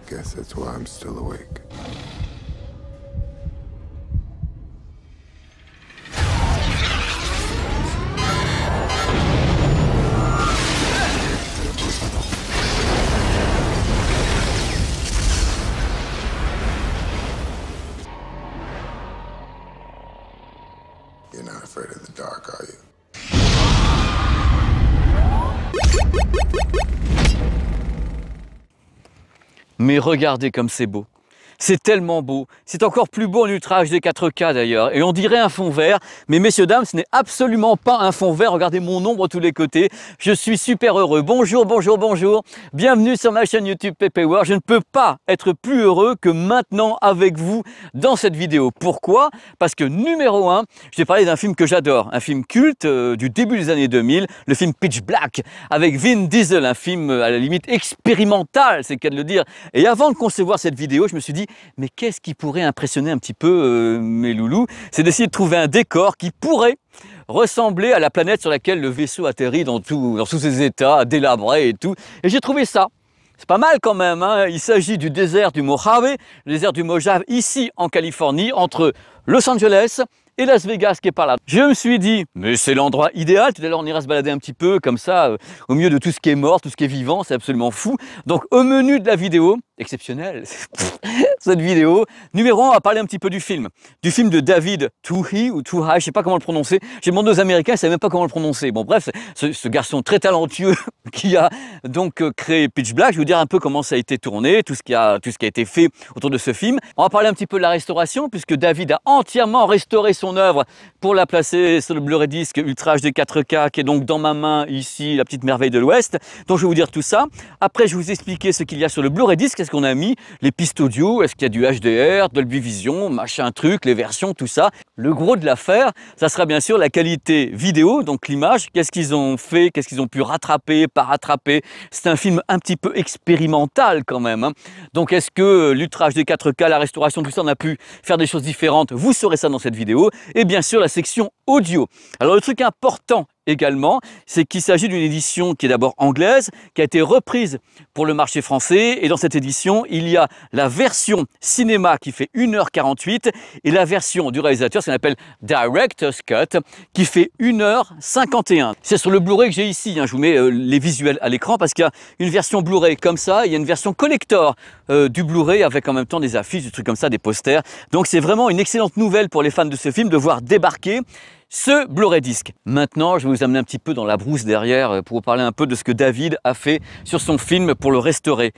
Guess that's why I'm still awake. You're not afraid of the dark, are you? Mais regardez comme c'est beau. C'est tellement beau. C'est encore plus beau en Ultra HD 4K d'ailleurs. Et on dirait un fond vert. Mais messieurs, dames, ce n'est absolument pas un fond vert. Regardez mon ombre de tous les côtés. Je suis super heureux. Bonjour, bonjour, bonjour. Bienvenue sur ma chaîne YouTube Pepe World. Je ne peux pas être plus heureux que maintenant avec vous dans cette vidéo. Pourquoi? Parce que numéro 1, je vais parler d'un film que j'adore. Un film culte du début des années 2000. Le film Pitch Black avec Vin Diesel. Un film à la limite expérimental, c'est le cas de le dire. Et avant de concevoir cette vidéo, je me suis dit, mais qu'est-ce qui pourrait impressionner un petit peu mes loulous? C'est d'essayer de trouver un décor qui pourrait ressembler à la planète sur laquelle le vaisseau atterrit dans tous ses états, délabrés et tout. Et j'ai trouvé ça. C'est pas mal quand même, hein. Il s'agit du désert du Mojave, le désert du Mojave ici en Californie, entre Los Angeles et Las Vegas qui est par là. Je me suis dit, mais c'est l'endroit idéal. Tout à l'heure, on ira se balader un petit peu comme ça, au milieu de tout ce qui est mort, tout ce qui est vivant. C'est absolument fou. Donc, au menu de la vidéo, exceptionnel, cette vidéo, numéro 1, on va parler un petit peu du film de David Twohy ou Twohy, je ne sais pas comment le prononcer. J'ai demandé aux Américains, ils ne savaient même pas comment le prononcer. Bon, bref, ce garçon très talentueux qui a donc créé Pitch Black, je vais vous dire un peu comment ça a été tourné, tout ce qui a été fait autour de ce film. On va parler un petit peu de la restauration, puisque David a entièrement restauré son œuvre pour la placer sur le Blu-ray disc Ultra HD 4K, qui est donc dans ma main ici, la petite merveille de l'Ouest. Donc je vais vous dire tout ça. Après, je vais vous expliquer ce qu'il y a sur le Blu-ray disc, qu'est-ce qu'on a mis, les pistes audio, est-ce qu'il y a du HDR, Dolby Vision, machin truc, les versions, tout ça. Le gros de l'affaire, ça sera bien sûr la qualité vidéo, donc l'image, qu'est-ce qu'ils ont fait, qu'est-ce qu'ils ont pu rattraper, pas rattraper. C'est un film un petit peu expérimental quand même, hein. Donc est-ce que l'Ultra HD 4K, la restauration, tout ça, on a pu faire des choses différentes? Vous saurez ça dans cette vidéo. Et bien sûr la section audio. Alors le truc important également, c'est qu'il s'agit d'une édition qui est d'abord anglaise, qui a été reprise pour le marché français. Et dans cette édition, il y a la version cinéma qui fait 1h48 et la version du réalisateur, ce qu'on appelle Director's Cut, qui fait 1h51. C'est sur le Blu-ray que j'ai ici, hein. Je vous mets les visuels à l'écran parce qu'il y a une version Blu-ray comme ça, il y a une version collector du Blu-ray avec en même temps des affiches, des trucs comme ça, des posters. Donc c'est vraiment une excellente nouvelle pour les fans de ce film de voir débarquer ce Blu-ray disc. Maintenant, je vais vous amener un petit peu dans la brousse derrière pour vous parler un peu de ce que David a fait sur son film pour le restaurer.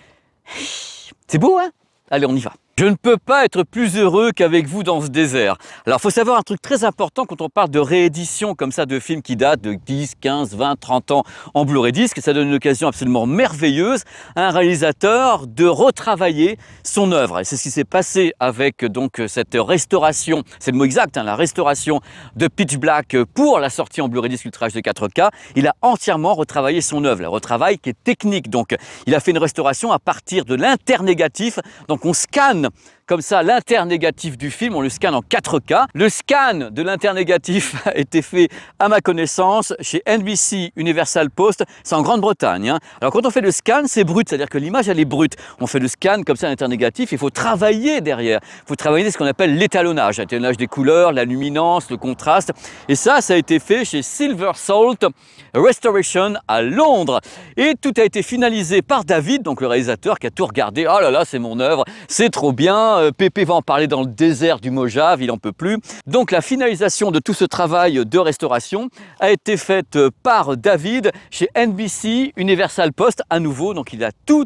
C'est beau, hein? Allez, on y va. Je ne peux pas être plus heureux qu'avec vous dans ce désert. Alors, il faut savoir un truc très important quand on parle de réédition comme ça de films qui datent de 10, 15, 20, 30 ans en Blu-ray disc. Ça donne une occasion absolument merveilleuse à un réalisateur de retravailler son œuvre. Et c'est ce qui s'est passé avec donc cette restauration, c'est le mot exact, hein, la restauration de Pitch Black pour la sortie en Blu-ray disc Ultra HD 4K. Il a entièrement retravaillé son œuvre, le retravail qui est technique. Donc, il a fait une restauration à partir de l'internégatif. Donc, on scanne comme ça l'internégatif du film, on le scanne en 4K. Le scan de l'internégatif a été fait, à ma connaissance, chez NBC Universal Post, c'est en Grande-Bretagne, hein. Alors quand on fait le scan, c'est brut, c'est-à-dire que l'image elle est brute. On fait le scan comme ça l'internégatif, il faut travailler derrière. Il faut travailler ce qu'on appelle l'étalonnage des couleurs, la luminance, le contraste. Et ça a été fait chez Silver Salt Restoration à Londres. Et tout a été finalisé par David, donc le réalisateur qui a tout regardé. Oh là là, c'est mon œuvre, c'est trop bien. Pépé va en parler dans le désert du Mojave, il n'en peut plus. Donc la finalisation de tout ce travail de restauration a été faite par David chez NBC Universal Post à nouveau. Donc il a tout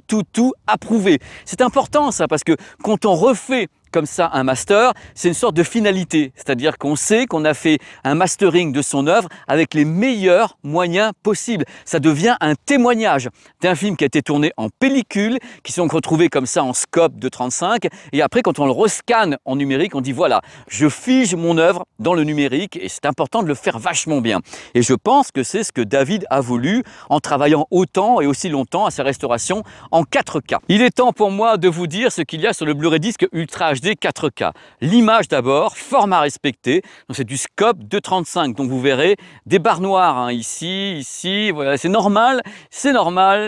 approuvé. C'est important ça parce que quand on refait comme ça un master, c'est une sorte de finalité, c'est-à-dire qu'on sait qu'on a fait un mastering de son œuvre avec les meilleurs moyens possibles. Ça devient un témoignage d'un film qui a été tourné en pellicule, qui sont retrouvés comme ça en scope de 35, et après quand on le rescanne en numérique, on dit voilà, je fige mon œuvre dans le numérique, et c'est important de le faire vachement bien. Et je pense que c'est ce que David a voulu en travaillant autant et aussi longtemps à sa restauration en 4K. Il est temps pour moi de vous dire ce qu'il y a sur le Blu-ray disc Ultra HD HD 4K. L'image d'abord, format respecté, c'est du scope 2.35, donc vous verrez des barres noires hein, ici, voilà, c'est normal,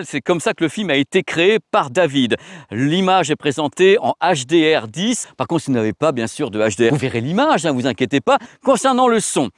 c'est comme ça que le film a été créé par David. L'image est présentée en HDR10, par contre si vous n'avez pas bien sûr de HDR, vous verrez l'image, ne vous inquiétez pas. Concernant le son,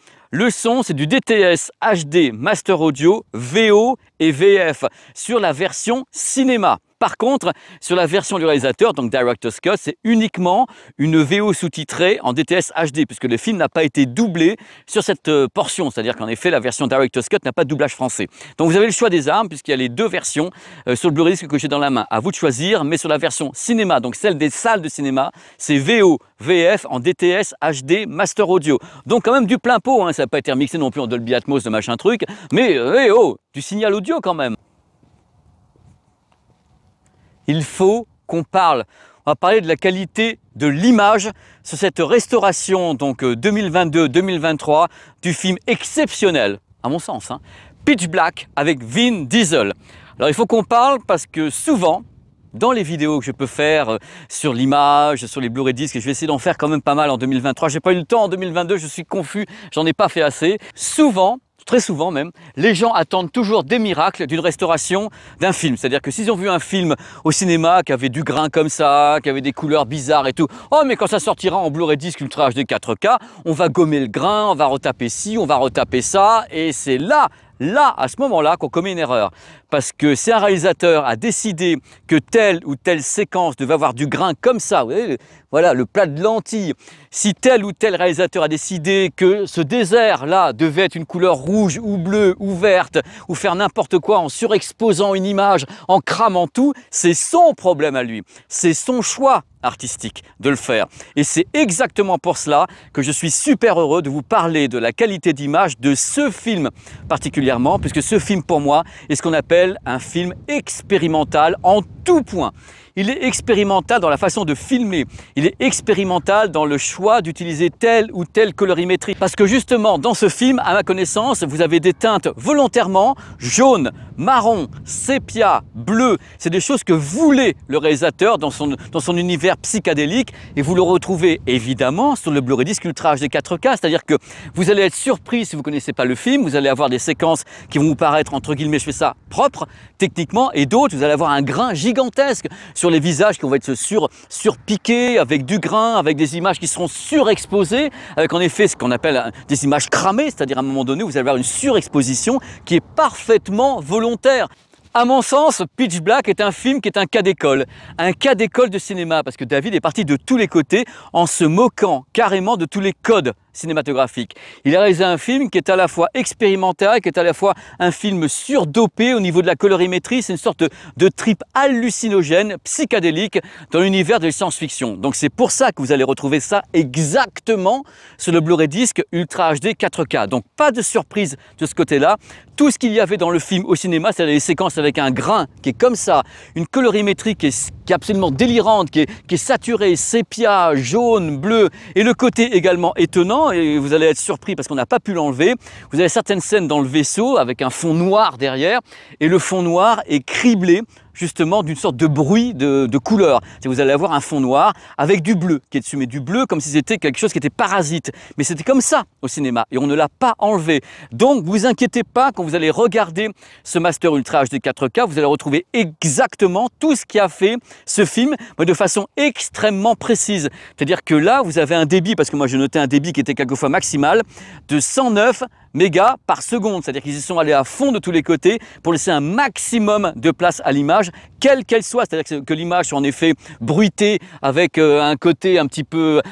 c'est du DTS HD Master Audio, VO et VF sur la version cinéma. Par contre, sur la version du réalisateur, donc Director's Cut, c'est uniquement une VO sous-titrée en DTS HD, puisque le film n'a pas été doublé sur cette portion. C'est-à-dire qu'en effet, la version Director's Cut n'a pas de doublage français. Donc vous avez le choix des armes, puisqu'il y a les deux versions sur le Blu-ray disc que j'ai dans la main. À vous de choisir, mais sur la version cinéma, donc celle des salles de cinéma, c'est VO, VF en DTS HD Master Audio. Donc quand même du plein pot, hein, ça n'a pas été remixé non plus en Dolby Atmos de machin truc, mais du signal audio quand même. Il faut qu'on parle. On va parler de la qualité de l'image sur cette restauration donc 2022-2023 du film exceptionnel, à mon sens, hein, Pitch Black avec Vin Diesel. Alors il faut qu'on parle parce que souvent, dans les vidéos que je peux faire sur l'image, sur les Blu-ray disques, et je vais essayer d'en faire quand même pas mal en 2023, j'ai pas eu le temps en 2022, je suis confus, j'en ai pas fait assez. Souvent, très souvent même, les gens attendent toujours des miracles d'une restauration d'un film. C'est-à-dire que s'ils ont vu un film au cinéma qui avait du grain comme ça, qui avait des couleurs bizarres et tout, oh mais quand ça sortira en Blu-ray disc Ultra HD 4K, on va gommer le grain, on va retaper ci, on va retaper ça, et c'est là, à ce moment-là, qu'on commet une erreur. Parce que si un réalisateur a décidé que telle ou telle séquence devait avoir du grain comme ça, vous voyez, voilà, le plat de lentilles, si tel ou tel réalisateur a décidé que ce désert-là devait être une couleur rouge ou bleue ou verte, ou faire n'importe quoi en surexposant une image, en cramant tout, c'est son problème à lui, c'est son choix artistique de le faire. Et c'est exactement pour cela que je suis super heureux de vous parler de la qualité d'image de ce film particulièrement, puisque ce film pour moi est ce qu'on appelle un film expérimental en tout point. Il est expérimental dans la façon de filmer, il est expérimental dans le choix d'utiliser telle ou telle colorimétrie. Parce que justement, dans ce film, à ma connaissance, vous avez des teintes volontairement jaune, marron, sépia, bleu. C'est des choses que voulait le réalisateur dans son univers psychédélique, et vous le retrouvez évidemment sur le Blu-ray disc Ultra HD 4K, c'est-à-dire que vous allez être surpris si vous ne connaissez pas le film, vous allez avoir des séquences qui vont vous paraître, entre guillemets, je fais ça, propres, techniquement, et d'autres, vous allez avoir un grain gigantesque sur les visages qui vont être surpiqués, avec du grain, avec des images qui seront surexposées, avec en effet ce qu'on appelle des images cramées, c'est-à-dire à un moment donné, vous allez avoir une surexposition qui est parfaitement volontaire. À mon sens, Pitch Black est un film qui est un cas d'école de cinéma, parce que David est parti de tous les côtés en se moquant carrément de tous les codes cinématographiques. Il a réalisé un film qui est à la fois expérimental, qui est à la fois un film surdopé au niveau de la colorimétrie, c'est une sorte de trip hallucinogène, psychédélique dans l'univers de la science-fiction. Donc c'est pour ça que vous allez retrouver ça exactement sur le Blu-ray disc Ultra HD 4K. Donc pas de surprise de ce côté-là. Tout ce qu'il y avait dans le film au cinéma, c'est des séquences avec un grain qui est comme ça, une colorimétrie qui est absolument délirante, qui est saturée, sépia, jaune, bleu, et le côté également étonnant, et vous allez être surpris parce qu'on n'a pas pu l'enlever, vous avez certaines scènes dans le vaisseau avec un fond noir derrière, et le fond noir est criblé justement d'une sorte de bruit de couleur. Vous allez avoir un fond noir avec du bleu qui est dessus, mais du bleu comme si c'était quelque chose qui était parasite. Mais c'était comme ça au cinéma et on ne l'a pas enlevé. Donc vous inquiétez pas, quand vous allez regarder ce Master Ultra HD 4K, vous allez retrouver exactement tout ce qui a fait ce film, mais de façon extrêmement précise. C'est-à-dire que là, vous avez un débit, parce que moi j'ai noté un débit qui était quelquefois maximal, de 109 mégas par seconde. C'est-à-dire qu'ils y sont allés à fond de tous les côtés pour laisser un maximum de place à l'image, quelle qu'elle soit. C'est-à-dire que l'image soit en effet bruitée avec un côté un petit peu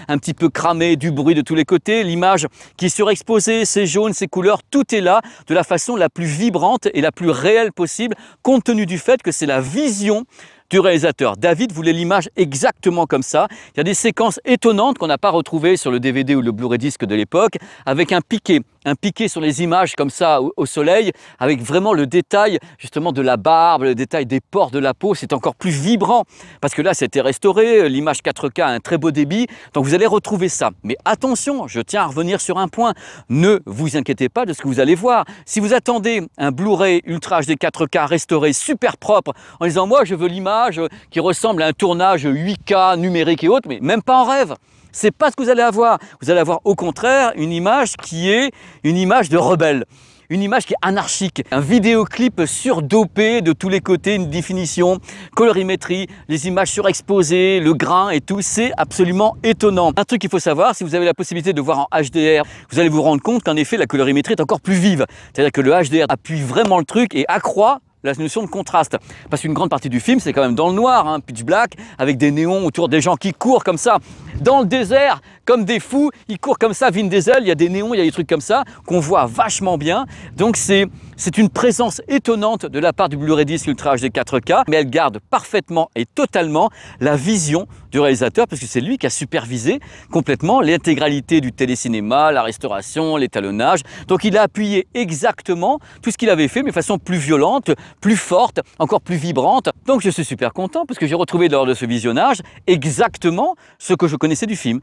cramé, du bruit de tous les côtés. L'image qui est surexposée, c'est jaune, ces couleurs, tout est là de la façon la plus vibrante et la plus réelle possible, compte tenu du fait que c'est la vision du réalisateur. David voulait l'image exactement comme ça. Il y a des séquences étonnantes qu'on n'a pas retrouvées sur le DVD ou le Blu-ray disc de l'époque, avec un piqué un piqué sur les images comme ça au soleil, avec vraiment le détail justement de la barbe, le détail des pores de la peau, c'est encore plus vibrant parce que là c'était restauré, l'image 4K a un très beau débit, donc vous allez retrouver ça. Mais attention, je tiens à revenir sur un point, ne vous inquiétez pas de ce que vous allez voir. Si vous attendez un Blu-ray Ultra HD 4K restauré super propre en disant moi je veux l'image qui ressemble à un tournage 8K numérique et autres, mais même pas en rêve. C'est pas ce que vous allez avoir. Vous allez avoir au contraire une image qui est une image de rebelle. Une image qui est anarchique, un vidéoclip surdopé de tous les côtés, une définition, colorimétrie, les images surexposées, le grain et tout, c'est absolument étonnant. Un truc qu'il faut savoir, si vous avez la possibilité de voir en HDR, vous allez vous rendre compte qu'en effet la colorimétrie est encore plus vive. C'est-à-dire que le HDR appuie vraiment le truc et accroît la notion de contraste. Parce qu'une grande partie du film, c'est quand même dans le noir, hein, pitch black, avec des néons autour des gens qui courent comme ça, dans le désert, comme des fous, ils courent comme ça, Vin Diesel, il y a des néons, il y a des trucs comme ça, qu'on voit vachement bien. Donc c'est une présence étonnante de la part du Blu-ray Disc Ultra HD 4K, mais elle garde parfaitement et totalement la vision du réalisateur, parce que c'est lui qui a supervisé complètement l'intégralité du télécinéma, la restauration, l'étalonnage. Donc il a appuyé exactement tout ce qu'il avait fait, mais de façon plus violente, plus forte, encore plus vibrante. Donc je suis super content, parce que j'ai retrouvé lors de ce visionnage exactement ce que je connaissais du film.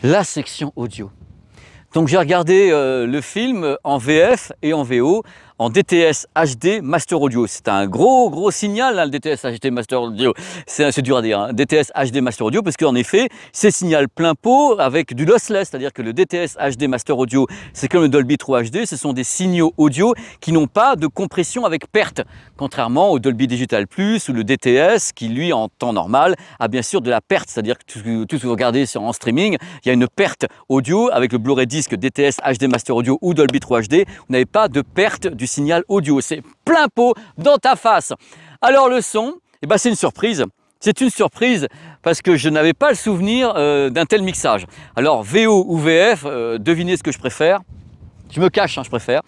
La section audio. Donc j'ai regardé le film en VF et en VO, en DTS HD Master Audio. C'est un gros signal, hein, le DTS HD Master Audio. C'est dur à dire, hein, DTS HD Master Audio, parce qu'en effet, c'est signal plein pot avec du lossless, c'est-à-dire que le DTS HD Master Audio, c'est comme le Dolby True HD, ce sont des signaux audio qui n'ont pas de compression avec perte, contrairement au Dolby Digital Plus ou le DTS, qui lui, en temps normal, a bien sûr de la perte, c'est-à-dire que tout ce que vous regardez en streaming, il y a une perte audio. Avec le Blu-ray Disc DTS HD Master Audio ou Dolby True HD, vous n'avez pas de perte du signal audio, c'est plein pot dans ta face. Alors le son, eh ben, c'est une surprise. C'est une surprise parce que je n'avais pas le souvenir d'un tel mixage. Alors VO ou VF, devinez ce que je préfère. Je me cache, hein, je préfère.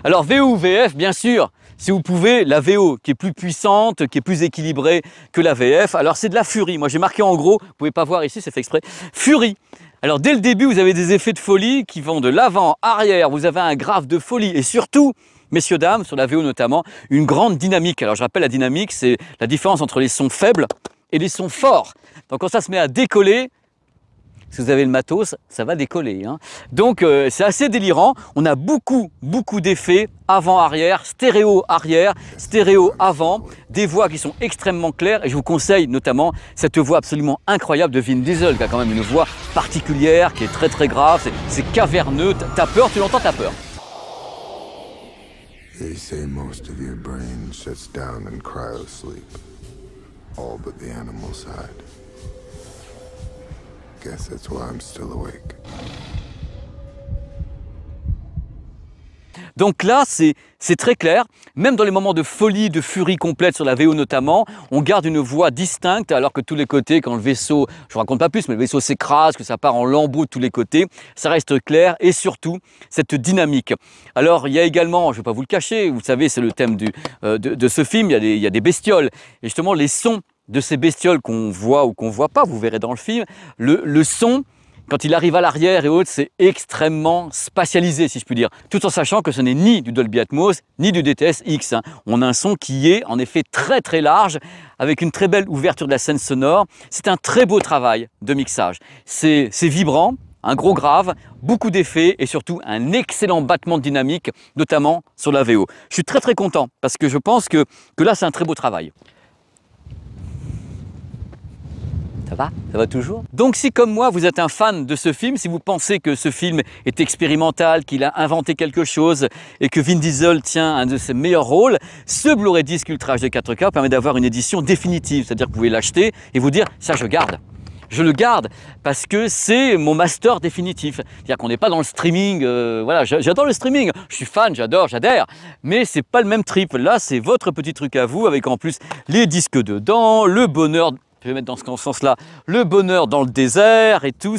Alors VO ou VF, bien sûr, si vous pouvez, la VO qui est plus puissante, qui est plus équilibrée que la VF. Alors c'est de la furie. Moi j'ai marqué en gros, vous pouvez pas voir ici, c'est fait exprès. Furie. Alors dès le début, vous avez des effets de folie qui vont de l'avant, arrière. Vous avez un graphe de folie et surtout, messieurs, dames, sur la VO notamment, une grande dynamique. Alors je rappelle, la dynamique, c'est la différence entre les sons faibles et les sons forts. Donc quand ça se met à décoller, si vous avez le matos, ça va décoller, hein. Donc c'est assez délirant. On a beaucoup d'effets avant-arrière, stéréo avant, des voix qui sont extrêmement claires. Et je vous conseille notamment cette voix absolument incroyable de Vin Diesel, qui a quand même une voix particulière, qui est très grave, c'est caverneux. T'as peur, tu l'entends, t'as peur. They say most of your brain shuts down in cryosleep. All but the animal side. Guess that's why I'm still awake. Donc là, c'est très clair. Même dans les moments de folie, de furie complète sur la VO notamment, on garde une voix distincte, alors que tous les côtés, quand le vaisseau, je ne raconte pas plus, mais le vaisseau s'écrase, que ça part en lambeaux de tous les côtés, ça reste clair et surtout cette dynamique. Alors il y a également, je ne vais pas vous le cacher, vous savez, c'est le thème de ce film, il y a des bestioles. Et justement, les sons de ces bestioles qu'on voit ou qu'on ne voit pas, vous verrez dans le film, le son, quand il arrive à l'arrière et autres, c'est extrêmement spatialisé, si je puis dire. Tout en sachant que ce n'est ni du Dolby Atmos, ni du DTS X, hein. On a un son qui est en effet très large, avec une très belle ouverture de la scène sonore. C'est un très beau travail de mixage. C'est vibrant, un gros grave, beaucoup d'effets et surtout un excellent battement de dynamique, notamment sur la VO. Je suis très content, parce que je pense que là, c'est un très beau travail. Ça va toujours? Donc si comme moi vous êtes un fan de ce film, si vous pensez que ce film est expérimental, qu'il a inventé quelque chose et que Vin Diesel tient un de ses meilleurs rôles, ce Blu-ray Disc Ultra HD 4K permet d'avoir une édition définitive, c'est-à-dire que vous pouvez l'acheter et vous dire ça je garde. Je le garde parce que c'est mon master définitif. C'est-à-dire qu'on n'est pas dans le streaming, voilà, j'adore le streaming, je suis fan, j'adhère, mais c'est pas le même trip. Là, c'est votre petit truc à vous, avec en plus les disques dedans, le bonheur, je vais mettre dans ce sens-là, le bonheur dans le désert et tout.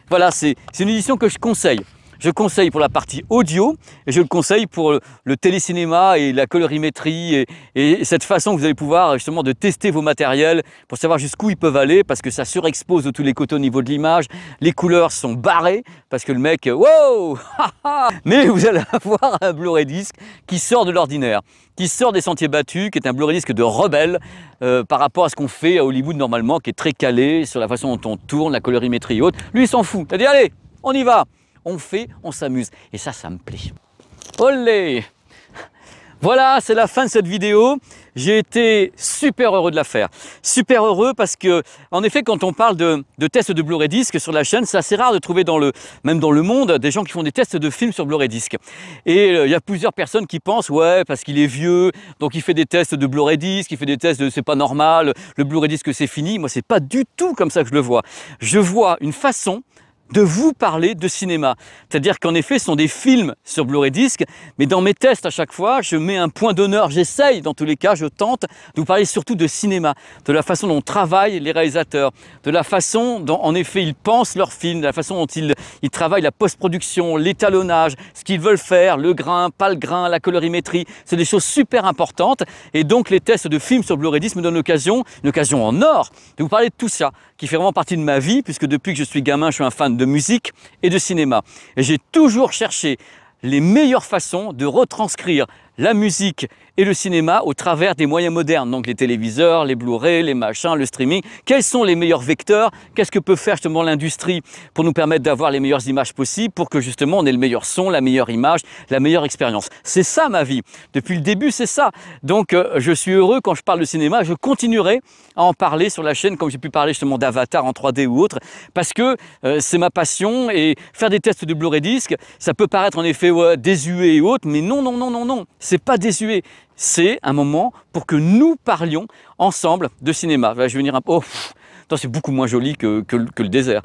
Voilà, c'est une édition que je conseille. Je conseille pour la partie audio et je le conseille pour le télécinéma et la colorimétrie et cette façon que vous allez pouvoir justement de tester vos matériels pour savoir jusqu'où ils peuvent aller parce que ça surexpose de tous les côtés au niveau de l'image. Les couleurs sont barrées parce que le mec, wow, mais vous allez avoir un Blu-ray disc qui sort de l'ordinaire, qui sort des sentiers battus, qui est un Blu-ray disc de rebelle par rapport à ce qu'on fait à Hollywood normalement, qui est très calé sur la façon dont on tourne, la colorimétrie et autres. Lui, il s'en fout. Il a dit, allez, on y va. On fait, on s'amuse. Et ça me plaît. Olé! Voilà, c'est la fin de cette vidéo. J'ai été super heureux de la faire. Super heureux parce que, en effet, quand on parle de tests de Blu-ray disc sur la chaîne, c'est assez rare de trouver même dans le monde des gens qui font des tests de films sur Blu-ray disc. Et il y a plusieurs personnes qui pensent, ouais, parce qu'il est vieux, donc il fait des tests de Blu-ray disc, il fait des tests de c'est pas normal, le Blu-ray disc c'est fini. Moi, c'est pas du tout comme ça que je le vois. Je vois une façon de vous parler de cinéma. C'est-à-dire qu'en effet, ce sont des films sur Blu-ray disc, mais dans mes tests à chaque fois, je mets un point d'honneur, j'essaye dans tous les cas, je tente de vous parler surtout de cinéma, de la façon dont travaillent les réalisateurs, de la façon dont en effet ils pensent leurs films, de la façon dont ils travaillent la post-production, l'étalonnage, ce qu'ils veulent faire, le grain, pas le grain, la colorimétrie, c'est des choses super importantes et donc les tests de films sur Blu-ray disc me donnent l'occasion, une occasion en or, de vous parler de tout ça, qui fait vraiment partie de ma vie, puisque depuis que je suis gamin, je suis un fan de musique et de cinéma. Et j'ai toujours cherché les meilleures façons de retranscrire la musique et le cinéma au travers des moyens modernes, donc les téléviseurs, les Blu-ray, les machins, le streaming. Quels sont les meilleurs vecteurs? Qu'est-ce que peut faire justement l'industrie pour nous permettre d'avoir les meilleures images possibles, pour que justement on ait le meilleur son, la meilleure image, la meilleure expérience? C'est ça ma vie. Depuis le début, c'est ça. Donc je suis heureux quand je parle de cinéma. Je continuerai à en parler sur la chaîne, comme j'ai pu parler justement d'Avatar en 3D ou autre, parce que c'est ma passion et faire des tests de Blu-ray disc, ça peut paraître en effet désuet et autres, mais non, non, non, non, non. C'est pas désuet, c'est un moment pour que nous parlions ensemble de cinéma. Je vais venir un peu. Oh, c'est beaucoup moins joli que le désert.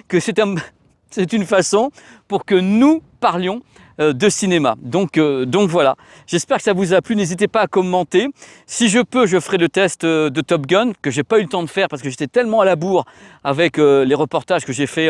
Que c'est une façon pour que nous parlions de cinéma. Donc voilà, j'espère que ça vous a plu. N'hésitez pas à commenter. Si je peux, je ferai le test de Top Gun, que j'ai pas eu le temps de faire parce que j'étais tellement à la bourre avec les reportages que j'ai fait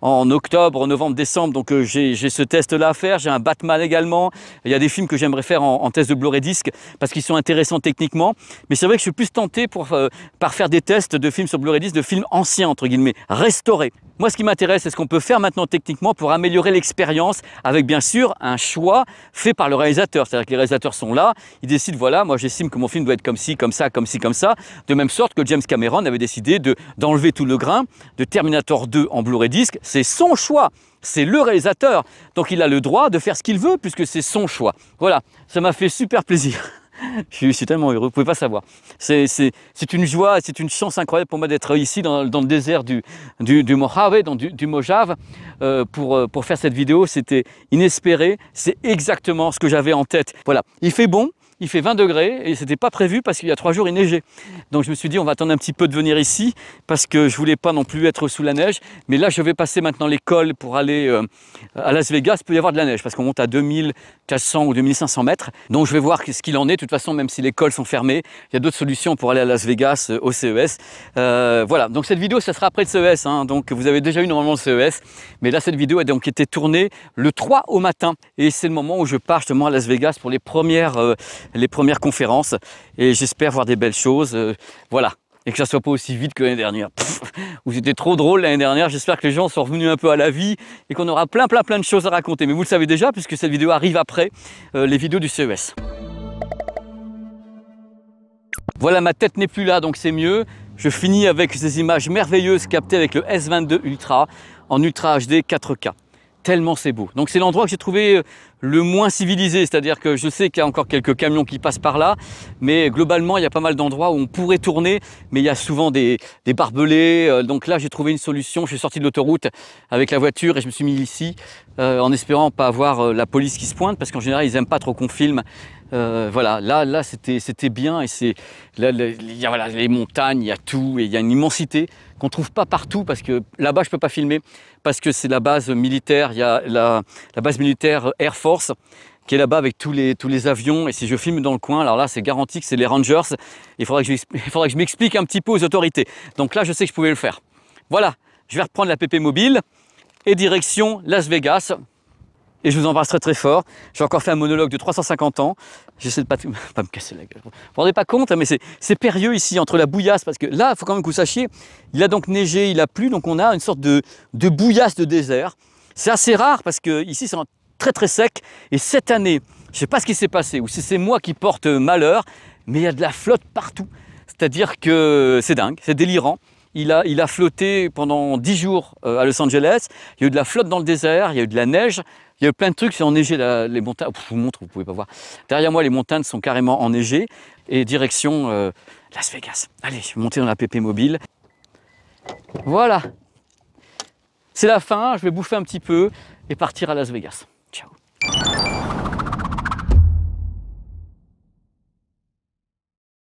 en octobre, novembre, décembre. Donc j'ai ce test-là à faire. J'ai un Batman également. Il y a des films que j'aimerais faire en test de Blu-ray disc parce qu'ils sont intéressants techniquement. Mais c'est vrai que je suis plus tenté par faire des tests de films sur Blu-ray disc, de films anciens, entre guillemets, restaurés. Moi, ce qui m'intéresse, c'est ce qu'on peut faire maintenant techniquement pour améliorer l'expérience avec bien sûr un choix fait par le réalisateur. C'est-à-dire que les réalisateurs sont là, ils décident, voilà, moi j'estime que mon film doit être comme ci, comme ça, comme ci, comme ça. De même sorte que James Cameron avait décidé d'enlever tout le grain de Terminator 2 en Blu-ray disc. C'est son choix, c'est le réalisateur. Donc il a le droit de faire ce qu'il veut puisque c'est son choix. Voilà, ça m'a fait super plaisir. Je suis tellement heureux, vous ne pouvez pas savoir. C'est une joie, c'est une chance incroyable pour moi d'être ici dans le désert du Mojave, du Mojave, pour faire cette vidéo. C'était inespéré, c'est exactement ce que j'avais en tête. Voilà, il fait bon. Il fait 20 degrés et c'était pas prévu parce qu'il y a 3 jours il neigeait. Donc je me suis dit on va attendre un petit peu de venir ici parce que je voulais pas non plus être sous la neige. Mais là je vais passer maintenant l'école pour aller à Las Vegas. Il peut y avoir de la neige parce qu'on monte à 2400 ou 2500 mètres. Donc je vais voir ce qu'il en est. De toute façon même si les écoles sont fermées, il y a d'autres solutions pour aller à Las Vegas au CES. Voilà, donc cette vidéo ça sera après le CES. Hein. Donc vous avez déjà eu normalement le CES. Mais là cette vidéo a donc été tournée le 3 au matin. Et c'est le moment où je pars justement à Las Vegas pour les premières conférences et j'espère voir des belles choses, voilà, et que ça soit pas aussi vite que l'année dernière. Où c'était trop drôle l'année dernière. J'espère que les gens sont revenus un peu à la vie et qu'on aura plein de choses à raconter. Mais vous le savez déjà puisque cette vidéo arrive après les vidéos du CES. Voilà, ma tête n'est plus là donc c'est mieux. Je finis avec ces images merveilleuses captées avec le S22 Ultra en Ultra HD 4K. Tellement c'est beau. Donc c'est l'endroit que j'ai trouvé le moins civilisé, c'est-à-dire que je sais qu'il y a encore quelques camions qui passent par là, mais globalement il y a pas mal d'endroits où on pourrait tourner, mais il y a souvent des barbelés. Donc là j'ai trouvé une solution, je suis sorti de l'autoroute avec la voiture et je me suis mis ici en espérant pas avoir la police qui se pointe, parce qu'en général ils n'aiment pas trop qu'on filme. Voilà, là c'était bien et c'est il y a voilà, les montagnes, il y a tout et il y a une immensité qu'on ne trouve pas partout parce que là-bas je ne peux pas filmer parce que c'est la base militaire, il y a la base militaire Air Force qui est là-bas avec tous les avions et si je filme dans le coin, alors là c'est garanti que c'est les Rangers, il faudra que je m'explique un petit peu aux autorités. Donc là je sais que je pouvais le faire. Voilà, je vais reprendre la PP mobile et direction Las Vegas. Et je vous embrasse très très fort. J'ai encore fait un monologue de 350 ans. J'essaie de pas me casser la gueule. Vous vous rendez pas compte, hein, mais c'est périlleux ici, entre la bouillasse, parce que là, il faut quand même que vous sachiez, il a donc neigé, il a plu, donc on a une sorte de bouillasse de désert. C'est assez rare, parce que ici, c'est très très sec. Et cette année, je ne sais pas ce qui s'est passé, ou si c'est moi qui porte malheur, mais il y a de la flotte partout. C'est-à-dire que c'est dingue, c'est délirant. Il a flotté pendant 10 jours à Los Angeles. Il y a eu de la flotte dans le désert, il y a eu de la neige. Il y a eu plein de trucs, c'est enneigé les montagnes. Je vous montre, vous ne pouvez pas voir. Derrière moi, les montagnes sont carrément enneigées. Et direction Las Vegas. Allez, je vais monter dans la PP mobile. Voilà. C'est la fin, je vais bouffer un petit peu et partir à Las Vegas. Ciao.